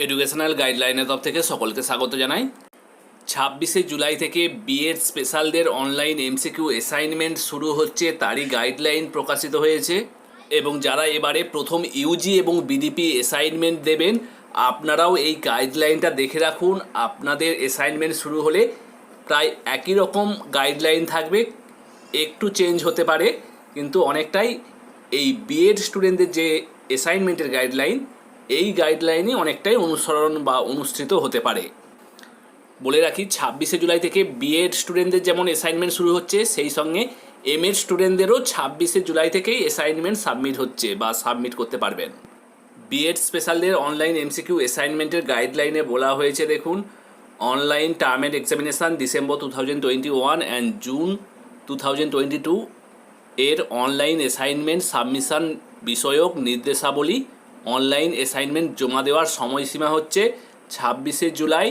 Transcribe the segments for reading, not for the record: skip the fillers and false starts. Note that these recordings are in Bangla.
এডুকেশনাল গাইডলাইনের তরফ থেকে সকলকে স্বাগত জানাই। 26শে জুলাই থেকে বিএড স্পেশালদের অনলাইন এমসিকিউ অ্যাসাইনমেন্ট শুরু হচ্ছে, তারই গাইডলাইন প্রকাশিত হয়েছে। এবং যারা এবারে প্রথম ইউজি এবং বিডিপি অ্যাসাইনমেন্ট দেবেন, আপনারাও এই গাইডলাইনটা দেখে রাখুন। আপনাদের অ্যাসাইনমেন্ট শুরু হলে প্রায় একই রকম গাইডলাইন থাকবে, একটু চেঞ্জ হতে পারে, কিন্তু অনেকটাই এই বিএড স্টুডেন্টদের যে অ্যাসাইনমেন্টের গাইডলাইন, এই গাইডলাইনে অনেকটাই অনুসরণ বা অনুসৃত হতে পারে। বলে রাখি, 26শে জুলাই থেকে বিএড স্টুডেন্টদের যেমন অ্যাসাইনমেন্ট শুরু হচ্ছে, সেই সঙ্গে এমএড স্টুডেন্টদেরও 26শে জুলাই থেকেই অ্যাসাইনমেন্ট সাবমিট হচ্ছে বা সাবমিট করতে পারবেন। বিএড স্পেশালদের অনলাইন এমসিকিউ অ্যাসাইনমেন্টের গাইডলাইনে বলা হয়েছে, দেখুন, online term and examination December 2021 and June 2022 এর অনলাইন অ্যাসাইনমেন্ট সাবমিশন বিষয়ক নির্দেশাবলী। অনলাইন অ্যাসাইনমেন্ট জমা দেওয়ার সময়সীমা হচ্ছে 26শে জুলাই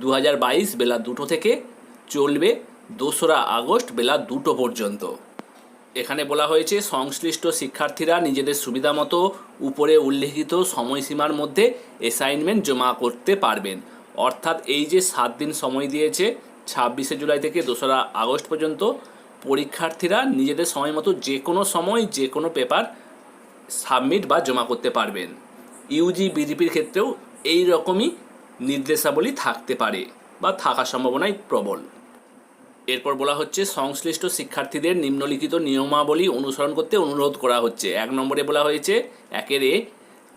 2022 বেলা 2টো থেকে, চলবে 2রা আগস্ট বেলা 2টো পর্যন্ত। এখানে বলা হয়েছে, সংশ্লিষ্ট শিক্ষার্থীরা নিজেদের সুবিধা মতো উপরে উল্লেখিত সময়সীমার মধ্যে অ্যাসাইনমেন্ট জমা করতে পারবেন। অর্থাৎ এই যে 7 দিন সময় দিয়েছে, 26শে জুলাই থেকে 2রা আগস্ট পর্যন্ত, পরীক্ষার্থীরা নিজেদের সময় মতো যে কোনো সময় যে কোনো পেপার সাবমিট বা জমা করতে পারবেন। ইউজি বিডিপির ক্ষেত্রেও এই রকমই নির্দেশাবলী থাকতে পারে বা থাকার সম্ভাবনাই প্রবল। এরপর বলা হচ্ছে, সংশ্লিষ্ট শিক্ষার্থীদের নিম্নলিখিত নিয়মাবলী অনুসরণ করতে অনুরোধ করা হচ্ছে। 1 নম্বরে বলা হয়েছে, 1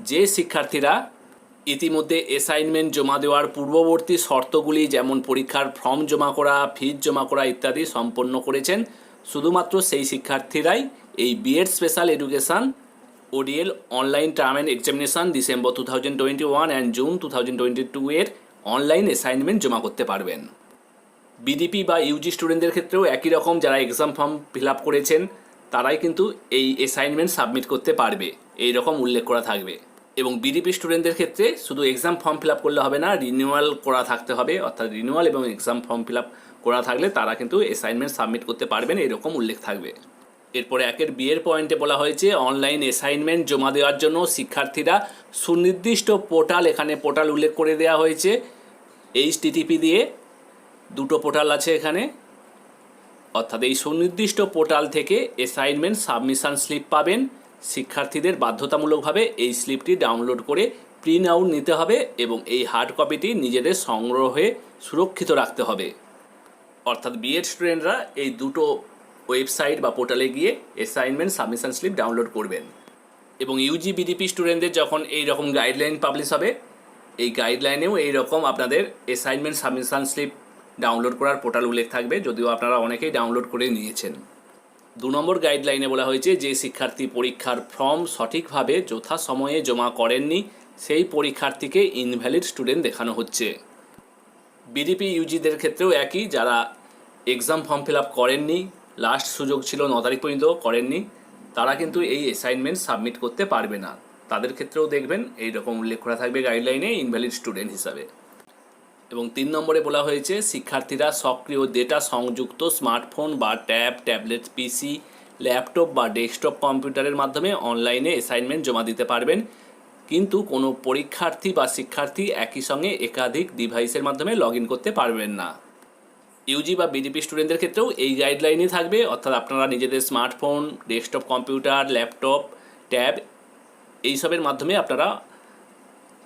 যে শিক্ষার্থীরা ইতিমধ্যে অ্যাসাইনমেন্ট জমা দেওয়ার পূর্ববর্তী শর্তগুলি যেমন পরীক্ষার ফর্ম জমা করা, ফিজ জমা করা ইত্যাদি সম্পন্ন করেছেন, শুধুমাত্র সেই শিক্ষার্থীরাই এই BEd special education ODL online term and examination December 2021 and June 2022 এর অনলাইন অ্যাসাইনমেন্ট জমা করতে পারবেন। বিডিপি বা ইউজি স্টুডেন্টদের ক্ষেত্রেও একই রকম, যারা এক্সাম ফর্ম ফিল আপ করেছেন তারাই কিন্তু এই অ্যাসাইনমেন্ট সাবমিট করতে পারবে, এই রকম উল্লেখ করা থাকবে। এবং বিডিপি স্টুডেন্টদের ক্ষেত্রে শুধু এক্সাম ফর্ম ফিল আপ করলে হবে না, রিনিউয়াল করা থাকতে হবে। অর্থাৎ রিনিউয়াল এবং এক্সাম ফর্ম ফিল আপ করা থাকলে তারা কিন্তু অ্যাসাইনমেন্ট সাবমিট করতে পারবেন, এরকম উল্লেখ থাকবে। এরপরে 1 বিয়ের পয়েন্টে বলা হয়েছে, অনলাইন অ্যাসাইনমেন্ট জমা দেওয়ার জন্য শিক্ষার্থীরা সুনির্দিষ্ট পোর্টাল, এখানে পোর্টাল উল্লেখ করে দেওয়া হয়েছে, HTTP দিয়ে 2টো পোর্টাল আছে এখানে। অর্থাৎ এই সুনির্দিষ্ট পোর্টাল থেকে অ্যাসাইনমেন্ট সাবমিশন স্লিপ পাবেন। শিক্ষার্থীদের বাধ্যতামূলকভাবে এই স্লিপটি ডাউনলোড করে প্রিন্ট আউট নিতে হবে এবং এই হার্ড কপিটি নিজেদের সংগ্রহে সুরক্ষিত রাখতে হবে। অর্থাৎ বিএড স্টুডেন্টরা এই 2টো ওয়েবসাইট বা পোর্টালে গিয়ে অ্যাসাইনমেন্ট সাবমিশন স্লিপ ডাউনলোড করবেন। এবং ইউজি বিডিপি স্টুডেন্টদের যখন এই রকম গাইডলাইন পাবলিশ হবে, এই গাইডলাইনেও এই রকম আপনাদের অ্যাসাইনমেন্ট সাবমিশন স্লিপ ডাউনলোড করার পোর্টাল উল্লেখ থাকবে, যদিও আপনারা অনেকেই ডাউনলোড করে নিয়েছেন। 2 নম্বর গাইডলাইনে বলা হয়েছে, যে শিক্ষার্থী পরীক্ষার ফর্ম সঠিকভাবে যথাসময়ে জমা করেননি, সেই পরীক্ষার্থীকে ইনভ্যালিড স্টুডেন্ট দেখানো হচ্ছে। বিডিপি ইউজিদের ক্ষেত্রেও একই, যারা এক্সাম ফর্ম ফিল আপ করেননি, লাস্ট সুযোগ ছিল 9 তারিখ পর্যন্ত, করেননি, তারা কিন্তু এই অ্যাসাইনমেন্ট সাবমিট করতে পারবে না। তাদের ক্ষেত্রেও দেখবেন এই রকম উল্লেখ করা থাকবে গাইডলাইনে, ইনভ্যালিড স্টুডেন্ট হিসাবে। এবং 3 নম্বরে বলা হয়েছে, শিক্ষার্থীরা সক্রিয় ডেটা সংযুক্ত স্মার্টফোন বা ট্যাবলেট, পিসি, ল্যাপটপ বা ডেস্কটপ কম্পিউটারের মাধ্যমে অনলাইনে অ্যাসাইনমেন্ট জমা দিতে পারবেন, কিন্তু কোনো পরীক্ষার্থী বা শিক্ষার্থী একই সঙ্গে একাধিক ডিভাইসের মাধ্যমে লগ ইন করতে পারবেন না। ইউজি বা বিডিপি স্টুডেন্টদের ক্ষেত্রেও এই গাইডলাইনই থাকবে। অর্থাৎ আপনারা নিজেদের smartphone, desktop computer, laptop, tab এইসবের মাধ্যমে আপনারা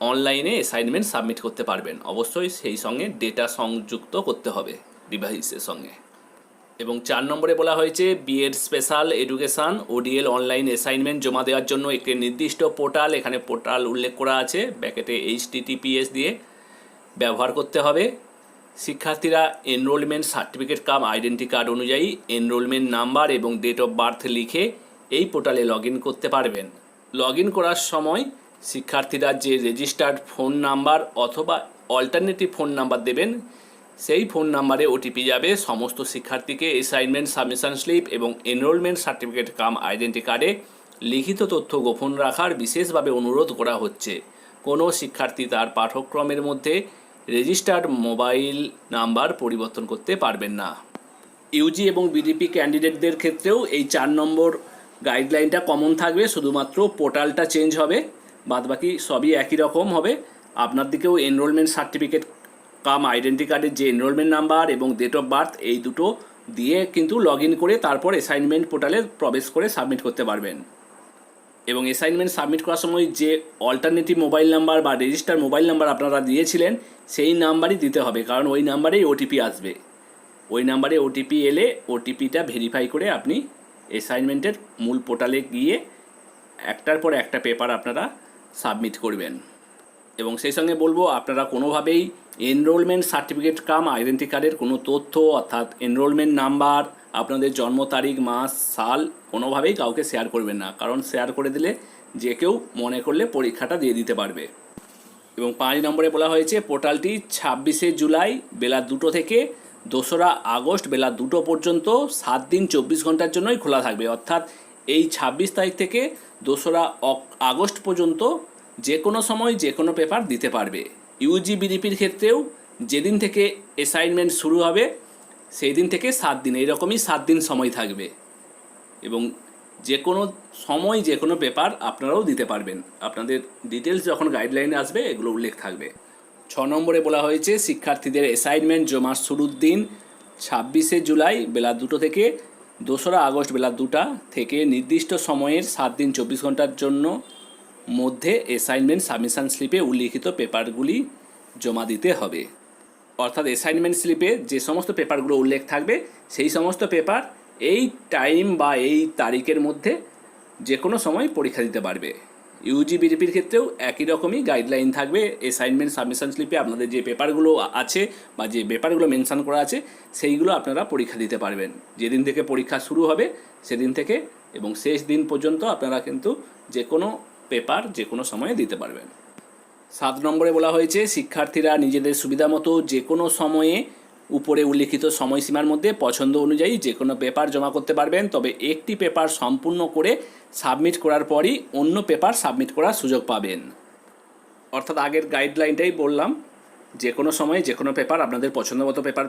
অনলাইনে অ্যাসাইনমেন্ট সাবমিট করতে পারবেন। অবশ্যই সেই সঙ্গে ডেটা সংযুক্ত করতে হবে ডিভাইসের সঙ্গে। এবং 4 নম্বরে বলা হয়েছে, BEd special education ODL online assignment জমা দেওয়ার জন্য একটি নির্দিষ্ট পোর্টাল, এখানে পোর্টাল উল্লেখ করা আছে, ব্র্যাকেটে HTTPS দিয়ে ব্যবহার করতে হবে। শিক্ষার্থীরা এনরোলমেন্ট সার্টিফিকেট কাম আইডেন্টি কার্ড অনুযায়ী এনরোলমেন্ট নাম্বার এবং ডেট অফ বার্থ লিখে এই পোর্টালে লগ ইন করতে পারবেন। লগ ইন করার সময় শিক্ষার্থীরা যে রেজিস্টার্ড ফোন নাম্বার অথবা অল্টারনেটিভ ফোন নাম্বার দেবেন, সেই ফোন নাম্বারে ওটিপি যাবে। সমস্ত শিক্ষার্থীকে অ্যাসাইনমেন্ট সাবমিশন স্লিপ এবং এনরোলমেন্ট সার্টিফিকেট কাম আইডেন্টি কার্ডে লিখিত তথ্য গোপন রাখার বিশেষভাবে অনুরোধ করা হচ্ছে। কোনো শিক্ষার্থী তার পাঠ্যক্রমের মধ্যে রেজিস্টার্ড মোবাইল নাম্বার পরিবর্তন করতে পারবেন না। ইউজি এবং বিডিপি ক্যান্ডিডেটদের ক্ষেত্রেও এই 4 নম্বর গাইডলাইনটা কমন থাকবে, শুধুমাত্র পোর্টালটা চেঞ্জ হবে, বাদবাকি সবই একই রকম হবে। আপনার দিকেও এনরোলমেন্ট সার্টিফিকেট কাম আইডেন্টি কার্ডের যে এনরোলমেন্ট নাম্বার এবং ডেট অফ বার্থ এই দুটো দিয়ে কিন্তু লগ ইন করে তারপর অ্যাসাইনমেন্ট পোর্টালে প্রবেশ করে সাবমিট করতে পারবেন। এবং অ্যাসাইনমেন্ট সাবমিট করার সময় যে অল্টারনেটিভ মোবাইল নাম্বার বা রেজিস্টার মোবাইল নাম্বার আপনারা দিয়েছিলেন সেই নাম্বারই দিতে হবে, কারণ ওই নাম্বারেই ওটিপি আসবে। ওই নাম্বারে ওটিপি এলে ওটিপিটা ভেরিফাই করে আপনি অ্যাসাইনমেন্টের মূল পোর্টালে গিয়ে একটার পর একটা পেপার আপনারা সাবমিট করবেন। এবং সেই সঙ্গে বলবো, আপনারা কোনোভাবেই এনরোলমেন্ট সার্টিফিকেট কাম আইডেন্টি কার্ডের কোনো তথ্য অর্থাৎ এনরোলমেন্ট নাম্বার, আপনাদের জন্ম তারিখ, মাস, সাল কোনোভাবেই কাউকে শেয়ার করবেন না, কারণ শেয়ার করে দিলে যে কেউ মনে করলে পরীক্ষাটা দিয়ে দিতে পারবে। এবং 5 নম্বরে বলা হয়েছে পোর্টালটি 26শে জুলাই বেলা 2টো থেকে 2রা আগস্ট বেলা 2টো পর্যন্ত 7 দিন 24 ঘন্টার জন্যই খোলা থাকবে। অর্থাৎ এই 26 তারিখ থেকে 2রা আগস্ট পর্যন্ত যে কোনো সময় যে কোনো পেপার দিতে পারবে। ইউজি বিডিপির ক্ষেত্রেও যেদিন থেকে অ্যাসাইনমেন্ট শুরু হবে সেই দিন থেকে 7 দিন, এইরকমই 7 দিন সময় থাকবে। এবং যে কোনো সময় যে কোনো পেপার আপনারাও দিতে পারবেন। আপনাদের ডিটেলস যখন গাইডলাইনে আসবে এগুলো উল্লেখ থাকবে। 6 নম্বরে বলা হয়েছে শিক্ষার্থীদের অ্যাসাইনমেন্ট জমার শুরুর দিন 26শে জুলাই বেলা 2টো থেকে 2রা আগস্ট বেলা 2টা থেকে নির্দিষ্ট সময়ের 7 দিন 24 ঘন্টার জন্য মধ্যে অ্যাসাইনমেন্ট সাবমিশন স্লিপে উল্লিখিত পেপারগুলি জমা দিতে হবে। অর্থাৎ অ্যাসাইনমেন্ট স্লিপে যে সমস্ত পেপারগুলো উল্লেখ থাকবে সেই সমস্ত পেপার এই টাইম বা এই তারিখের মধ্যে যে কোনো সময় পরীক্ষা দিতে পারবে। ইউজি বিডিপির ক্ষেত্রেও একই রকমই গাইডলাইন থাকবে। অ্যাসাইনমেন্ট সাবমিশন স্লিপে আপনাদের যে পেপারগুলো আছে বা যে পেপারগুলো মেনশন করা আছে সেইগুলো আপনারা পরীক্ষা দিতে পারবেন। যেদিন থেকে পরীক্ষা শুরু হবে সেদিন থেকে এবং শেষ দিন পর্যন্ত আপনারা কিন্তু যে কোনো পেপার যে কোনো সময়ে দিতে পারবেন। 7 নম্বরে বলা হয়েছে শিক্ষার্থীরা নিজেদের সুবিধা মতো যে কোনো সময়ে উপরে উল্লিখিত সময়সীমার মধ্যে পছন্দ অনুযায়ী যে কোনো পেপার জমা করতে পারবেন, তবে একটি পেপার সম্পূর্ণ করে সাবমিট করার পরই অন্য পেপার সাবমিট করার সুযোগ পাবেন। অর্থাৎ আগের গাইডলাইনটাই বললাম, যে কোনো সময়ে যে কোনো পেপার আপনাদের পছন্দ মতো পেপার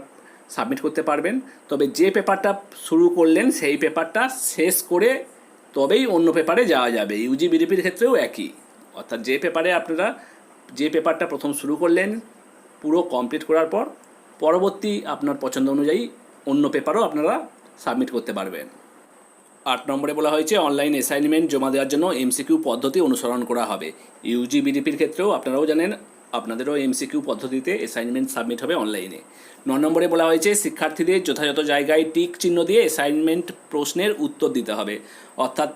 সাবমিট করতে পারবেন, তবে যে পেপারটা শুরু করলেন সেই পেপারটা শেষ করে তবেই অন্য পেপারে যাওয়া যাবে। ইউজি বিডিপির ক্ষেত্রেও একই, অর্থাৎ যে পেপারটা প্রথম শুরু করলেন পুরো কমপ্লিট করার পর পরবর্তী আপনার পছন্দ অনুযায়ী অন্য পেপারও আপনারা সাবমিট করতে পারবেন। 8 নম্বরে বলা হয়েছে অনলাইন অ্যাসাইনমেন্ট জমা দেওয়ার জন্য এমসিকিউ পদ্ধতি অনুসরণ করা হবে। ইউজি বিডিপির ক্ষেত্রেও আপনারাও জানেন আপনাদেরও এমসিকিউ পদ্ধতিতে অ্যাসাইনমেন্ট সাবমিট হবে অনলাইনে। 9 নম্বরে বলা হয়েছে শিক্ষার্থীদের যথাযথ জায়গায় টিক চিহ্ন দিয়ে অ্যাসাইনমেন্ট প্রশ্নের উত্তর দিতে হবে। অর্থাৎ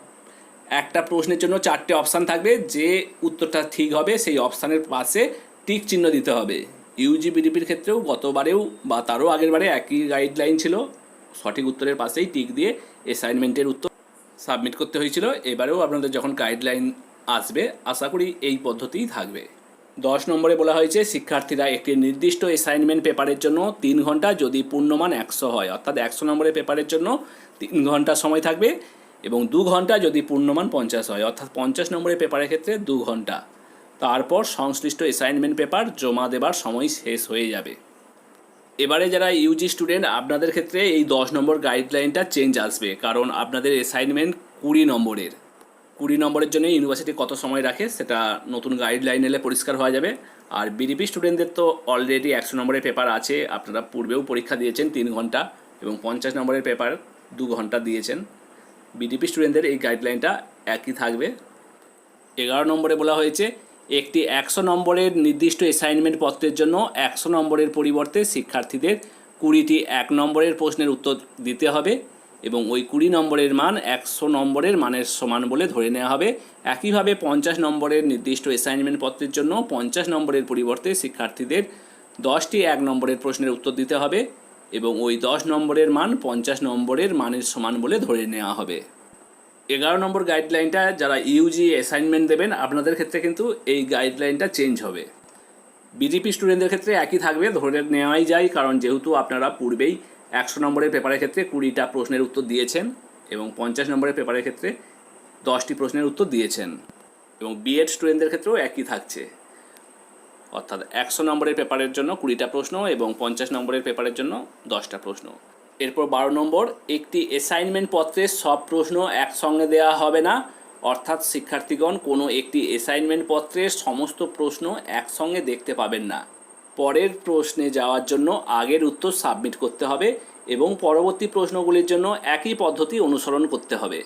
একটা প্রশ্নের জন্য 4টে অপশান থাকবে, যে উত্তরটা ঠিক হবে সেই অপশানের পাশে টিক চিহ্ন দিতে হবে। ইউজি বিডিপির ক্ষেত্রেও গতবারেও বা তারও আগের বারে একই গাইডলাইন ছিল, সঠিক উত্তরের পাশেই টিক দিয়ে অ্যাসাইনমেন্টের উত্তর সাবমিট করতে হয়েছিল। এবারেও আপনাদের যখন গাইডলাইন আসবে আশা করি এই পদ্ধতিই থাকবে। 10 নম্বরে বলা হয়েছে শিক্ষার্থীরা একটি নির্দিষ্ট অ্যাসাইনমেন্ট পেপারের জন্য 3 ঘন্টা যদি পূর্ণমান 100 হয়, অর্থাৎ 100 নম্বরের পেপারের জন্য 3 ঘন্টা সময় থাকবে এবং 2 ঘন্টা যদি পূর্ণমান 50 হয়, অর্থাৎ 50 নম্বরের পেপারের ক্ষেত্রে 2 ঘন্টা। তারপর সংশ্লিষ্ট অ্যাসাইনমেন্ট পেপার জমা দেবার সময় শেষ হয়ে যাবে। এবারে যারা ইউজি স্টুডেন্ট আপনাদের ক্ষেত্রে এই 10 নম্বর গাইডলাইনটা চেঞ্জ আসবে, কারণ আপনাদের অ্যাসাইনমেন্ট 20 নম্বরের। 20 নম্বরের জন্য ইউনিভার্সিটি কত সময় রাখে সেটা নতুন গাইডলাইন এলে পরিষ্কার হয়ে যাবে। আর বিডিপি স্টুডেন্টদের তো অলরেডি 100 নম্বরের পেপার আছে, আপনারা পূর্বেও পরীক্ষা দিয়েছেন 3 ঘন্টা এবং 50 নম্বরের পেপার 2 ঘন্টা দিয়েছেন। বিডিপি স্টুডেন্টদের এই গাইডলাইনটা একই থাকবে। 11 নম্বরে বলা হয়েছে একটি 100 নম্বরের নির্দিষ্ট অ্যাসাইনমেন্ট পত্রের জন্য 100 নম্বরের পরিবর্তে শিক্ষার্থীদের 20টি 1 নম্বরের প্রশ্নের উত্তর দিতে হবে এবং ওই 20 নম্বরের মান 100 নম্বরের মানের সমান বলে ধরে নেওয়া হবে। একইভাবে 50 নম্বরের নির্দিষ্ট অ্যাসাইনমেন্ট পত্রের জন্য 50 নম্বরের পরিবর্তে শিক্ষার্থীদের 10টি 1 নম্বরের প্রশ্নের উত্তর দিতে হবে এবং ওই 10 নম্বরের মান 50 নম্বরের মানের সমান বলে ধরে নেওয়া হবে। 11 নম্বর গাইডলাইনটা যারা ইউজি অ্যাসাইনমেন্ট দেবেন আপনাদের ক্ষেত্রে কিন্তু এই গাইডলাইনটা চেঞ্জ হবে। বিডিপি স্টুডেন্টদের ক্ষেত্রে একই থাকবে ধরে নেওয়াই যায়, কারণ যেহেতু আপনারা পূর্বেই 100 নম্বরের পেপারের ক্ষেত্রে 20টা প্রশ্নের উত্তর দিয়েছেন এবং 50 নম্বরের পেপারের ক্ষেত্রে 10টি প্রশ্নের উত্তর দিয়েছেন। এবং বিএড স্টুডেন্টদের ক্ষেত্রেও একই থাকছে, অর্থাৎ 100 নম্বরের পেপারের জন্য 20টা প্রশ্ন এবং 50 নম্বরের পেপারের জন্য 10টা প্রশ্ন। এরপর 12 নম্বর একটি অ্যাসাইনমেন্ট পত্রের সব প্রশ্ন একসঙ্গে দেওয়া হবে না, অর্থাৎ শিক্ষার্থীগণ কোনো একটি অ্যাসাইনমেন্ট পত্রের সমস্ত প্রশ্ন একসঙ্গে দেখতে পাবেন না। পরের প্রশ্নে যাওয়ার জন্য আগের উত্তর সাবমিট করতে হবে এবং পরবর্তী প্রশ্নগুলির জন্য একই পদ্ধতি অনুসরণ করতে হবে।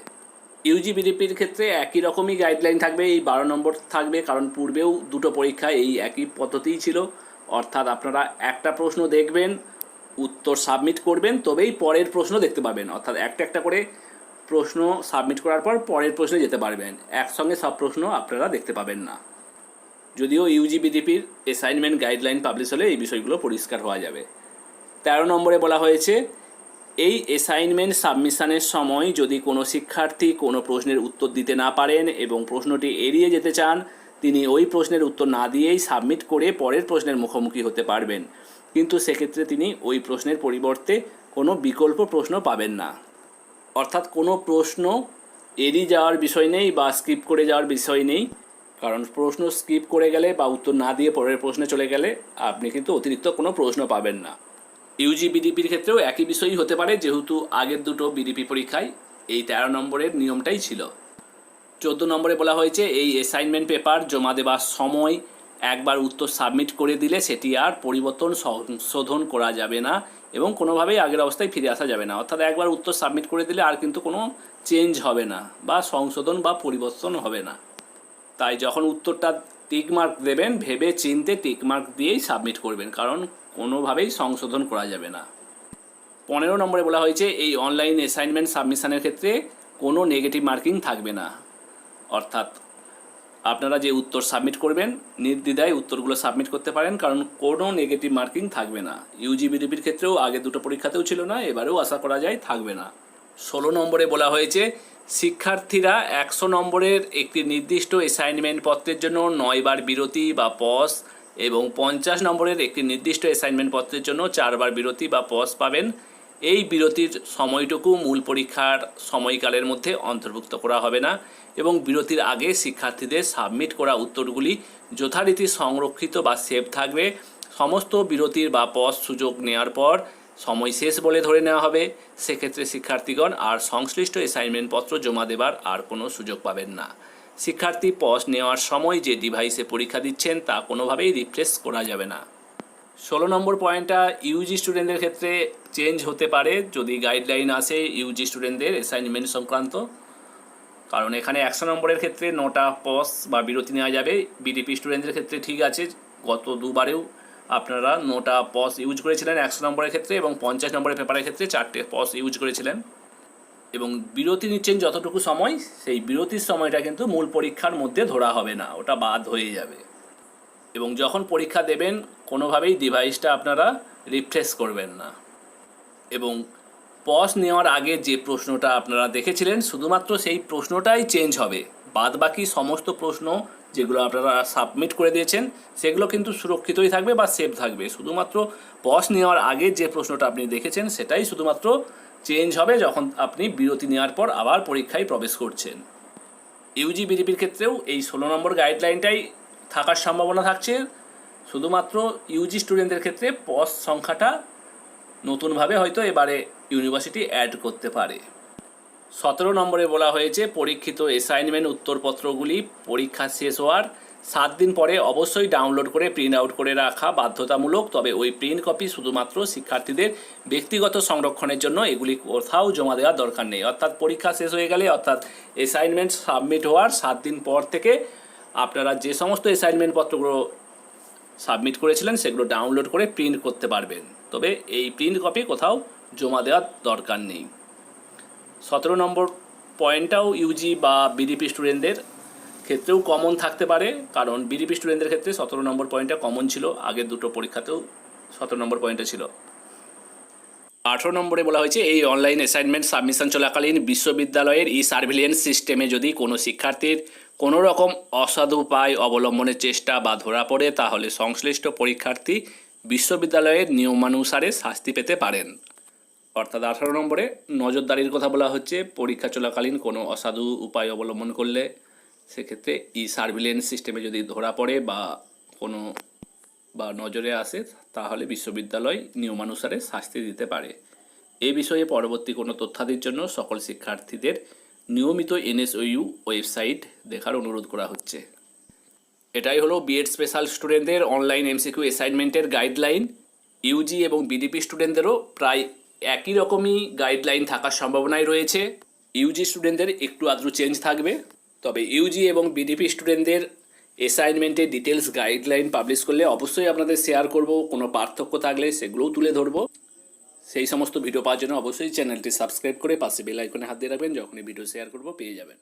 ইউজি বিডিপির ক্ষেত্রে একই রকমই গাইডলাইন থাকবে, এই 12 নম্বর থাকবে, কারণ পূর্বেও দুটো পরীক্ষায় এই একই পদ্ধতিই ছিল। অর্থাৎ আপনারা একটা প্রশ্ন দেখবেন, উত্তর সাবমিট করবেন, তবেই পরের প্রশ্ন দেখতে পাবেন। অর্থাৎ একটা একটা করে প্রশ্ন সাবমিট করার পর পরের প্রশ্নে যেতে পারবেন, একসঙ্গে সব প্রশ্ন আপনারা দেখতে পাবেন না। যদিও ইউজি বিডিপির অ্যাসাইনমেন্ট গাইডলাইন পাবলিশ হলে এই বিষয়গুলো পরিষ্কার হওয়া যাবে। 13 নম্বরে বলা হয়েছে, এই অ্যাসাইনমেন্ট সাবমিশনের সময় যদি কোনো শিক্ষার্থী কোনো প্রশ্নের উত্তর দিতে না পারেন এবং প্রশ্নটি এড়িয়ে যেতে চান, তিনি ওই প্রশ্নের উত্তর না দিয়েই সাবমিট করে পরের প্রশ্নের মুখোমুখি হতে পারবেন, কিন্তু সেক্ষেত্রে তিনি ওই প্রশ্নের পরিবর্তে কোনো বিকল্প প্রশ্ন পাবেন না। অর্থাৎ কোনো প্রশ্ন এড়িয়ে যাওয়ার বিষয় নেই বা স্কিপ করে যাওয়ার বিষয় নেই, কারণ প্রশ্ন স্কিপ করে গেলে বা উত্তর না দিয়ে পরের প্রশ্নে চলে গেলে আপনি কিন্তু অতিরিক্ত কোনো প্রশ্ন পাবেন না। ইউজি বিডিপির ক্ষেত্রেও একই বিষয়ই হতে পারে, যেহেতু আগের দুটো বিডিপি পরীক্ষায় এই 13 নম্বরের নিয়মটাই ছিল। 14 নম্বরে বলা হয়েছে, এই অ্যাসাইনমেন্ট পেপার জমা দেওয়ার সময় একবার উত্তর সাবমিট করে দিলে সেটি আর পরিবর্তন সংশোধন করা যাবে না এবং কোনোভাবেই আগের অবস্থায় ফিরে আসা যাবে না। অর্থাৎ একবার উত্তর সাবমিট করে দিলে আর কিন্তু কোনো চেঞ্জ হবে না বা সংশোধন বা পরিবর্তন হবে না। তাই যখন উত্তরটা টিকমার্ক দেবেন, ভেবে চিনতে টিকমার্ক দিয়েই সাবমিট করবেন, কারণ কোনোভাবেই সংশোধন করা যাবে না। 15 নম্বরে বলা হয়েছে, এই অনলাইন অ্যাসাইনমেন্ট সাবমিশনের ক্ষেত্রে কোনো নেগেটিভ মার্কিং থাকবে না। অর্থাৎ আপনারা যে উত্তর সাবমিট করবেন নির্দ্বিধায় উত্তরগুলো সাবমিট করতে পারেন, কারণ কোনো নেগেটিভ মার্কিং থাকবে না। ইউজি বিডিপির ক্ষেত্রেও আগে দুটো পরীক্ষাতেও ছিল না, এবারেও আশা করা যায় থাকবে না। 16 নম্বরে বলা হয়েছে, শিক্ষার্থীরা 100 নম্বরের একটি নির্দিষ্ট অ্যাসাইনমেন্ট পত্রের জন্য 9 বার বিরতি বা পজ এবং 50 নম্বরের একটি নির্দিষ্ট অ্যাসাইনমেন্ট পত্রের জন্য 4 বার বিরতি বা পজ পাবেন। এই বিরতির সময়টুকু মূল পরীক্ষার সময়কালের মধ্যে অন্তর্ভুক্ত করা হবে না এবং বিরতির আগে শিক্ষার্থীদের সাবমিট করা উত্তরগুলি যথারীতি সংরক্ষিত বা সেভ থাকবে। সমস্ত বিরতির বা পজ সুযোগ নেওয়ার পর সময় শেষ বলে ধরে নেওয়া হবে। সেক্ষেত্রে শিক্ষার্থীগণ আর সংশ্লিষ্ট অ্যাসাইনমেন্ট পত্র জমা দেবার আর কোনো সুযোগ পাবেন না। শিক্ষার্থী পজ নেওয়ার সময় যে ডিভাইসে পরীক্ষা দিচ্ছেন তা কোনোভাবেই রিফ্রেশ করা যাবে না। 16 নম্বর পয়েন্টটা ইউজি স্টুডেন্টদের ক্ষেত্রে চেঞ্জ হতে পারে যদি গাইডলাইন আসে ইউজি স্টুডেন্টদের অ্যাসাইনমেন্ট সংক্রান্ত, কারণ এখানে 100 নম্বরের ক্ষেত্রে 9টা পজ বা বিরতি নেওয়া যাবে। বিডিপি স্টুডেন্টদের ক্ষেত্রে ঠিক আছে, গত দুবারেও আপনারা 9টা পজ ইউজ করেছিলেন 100 নম্বরের ক্ষেত্রে এবং 50 নম্বরের পেপারের ক্ষেত্রে 4টে পজ ইউজ করেছিলেন এবং বিরতি নিচ্ছেন যতটুকু সময়, সেই বিরতির সময়টা কিন্তু মূল পরীক্ষার মধ্যে ধরা হবে না, ওটা বাদ হয়ে যাবে। এবং যখন পরীক্ষা দেবেন কোনোভাবেই ডিভাইসটা আপনারা রিফ্রেশ করবেন না। এবং পজ নেওয়ার আগে যে প্রশ্নটা আপনারা দেখেছিলেন শুধুমাত্র সেই প্রশ্নটাই চেঞ্জ হবে, বাদ বাকি সমস্ত প্রশ্ন যেগুলো আপনারা সাবমিট করে দিয়েছেন সেগুলো কিন্তু সুরক্ষিতই থাকবে বা সেভ থাকবে। শুধুমাত্র পজ নেওয়ার আগে যে প্রশ্নটা আপনি দেখেছেন সেটাই শুধুমাত্র চেঞ্জ হবে যখন আপনি বিরতি নেওয়ার পর আবার পরীক্ষায় প্রবেশ করছেন। ইউজি বিডিপির ক্ষেত্রেও এই 16 নম্বর গাইডলাইনটাই থাকার সম্ভাবনা থাকছে, শুধুমাত্র ইউজি স্টুডেন্টদের ক্ষেত্রে পজ সংখ্যাটা নতুনভাবে হয়তো এবারে ইউনিভার্সিটি অ্যাড করতে পারে। 17 নম্বরে বলা হয়েছে, পরীক্ষিত অ্যাসাইনমেন্ট উত্তরপত্রগুলি পরীক্ষা শেষ হওয়ার 7 দিন পরে অবশ্যই ডাউনলোড করে প্রিন্ট আউট করে রাখা বাধ্যতামূলক। তবে ওই প্রিন্ট কপি শুধুমাত্র শিক্ষার্থীদের ব্যক্তিগত সংরক্ষণের জন্য, এগুলি কোথাও জমা দেওয়ার দরকার নেই। অর্থাৎ পরীক্ষা শেষ হয়ে গেলে, অর্থাৎ অ্যাসাইনমেন্ট সাবমিট হওয়ার 7 দিন পর থেকে আপনারা যে সমস্ত অ্যাসাইনমেন্ট পত্রগুলো সাবমিট করেছিলেন সেগুলো ডাউনলোড করে প্রিন্ট করতে পারবেন, তবে এই প্রিন্ট কপি কোথাও জমা দেওয়ার দরকার নেই। 17 নম্বর পয়েন্টটাও ইউজি বা বিডিপি স্টুডেন্টদের ক্ষেত্রেও কমন থাকতে পারে, কারণ বিডিপি স্টুডেন্টদের ক্ষেত্রে 17 নম্বর পয়েন্টটা কমন ছিল, আগের দুটো পরীক্ষাতেও 17 নম্বর পয়েন্টটা ছিল। 18 নম্বরে বলা হয়েছে, এই অনলাইন অ্যাসাইনমেন্ট সাবমিশন চলাকালীন বিশ্ববিদ্যালয়ের সার্ভিলিয়েন্স সিস্টেমে যদি কোনো শিক্ষার্থীর কোনো রকম অসাধু উপায় অবলম্বনের চেষ্টা বা ধরা পড়ে, তাহলে সংশ্লিষ্ট পরীক্ষার্থী বিশ্ববিদ্যালয়ের নিয়মানুসারে শাস্তি পেতে পারেন। অর্থাৎ 18 নম্বরে নজরদারির কথা বলা হচ্ছে, পরীক্ষা চলাকালীন কোনো অসাধু উপায় অবলম্বন করলে সেক্ষেত্রে সার্ভিলেন্স সিস্টেমে যদি ধরা পড়ে বা নজরে আসে, তাহলে বিশ্ববিদ্যালয় নিয়মানুসারে শাস্তি দিতে পারে। এই বিষয়ে পরবর্তী কোনো তথ্যাদির জন্য সকল শিক্ষার্থীদের নিয়মিত NSOU ওয়েবসাইট দেখার অনুরোধ করা হচ্ছে। এটাই হলো বিএড স্পেশাল স্টুডেন্টদের অনলাইন এমসিকিউ অ্যাসাইনমেন্টের গাইডলাইন। ইউজি এবং বিডিপি স্টুডেন্টদেরও প্রায় একই রকমই গাইডলাইন থাকার সম্ভাবনাই রয়েছে। ইউজি স্টুডেন্টদের একটু আধটু চেঞ্জ থাকবে, তবে ইউজি এবং বিডিপি স্টুডেন্টদের অ্যাসাইনমেন্টের ডিটেলস গাইডলাইন পাবলিশ করলে অবশ্যই আপনাদের শেয়ার করব। কোনো পার্থক্য থাকলে সেগুলোও তুলে ধরবো। সেই সমস্ত ভিডিও পাওয়ার জন্য অবশ্যই চ্যানেলটি সাবস্ক্রাইব করে পাশে বেল আইকনে হাত দিয়ে রাখবেন। যখনই ভিডিও শেয়ার করব পেয়ে যাবেন।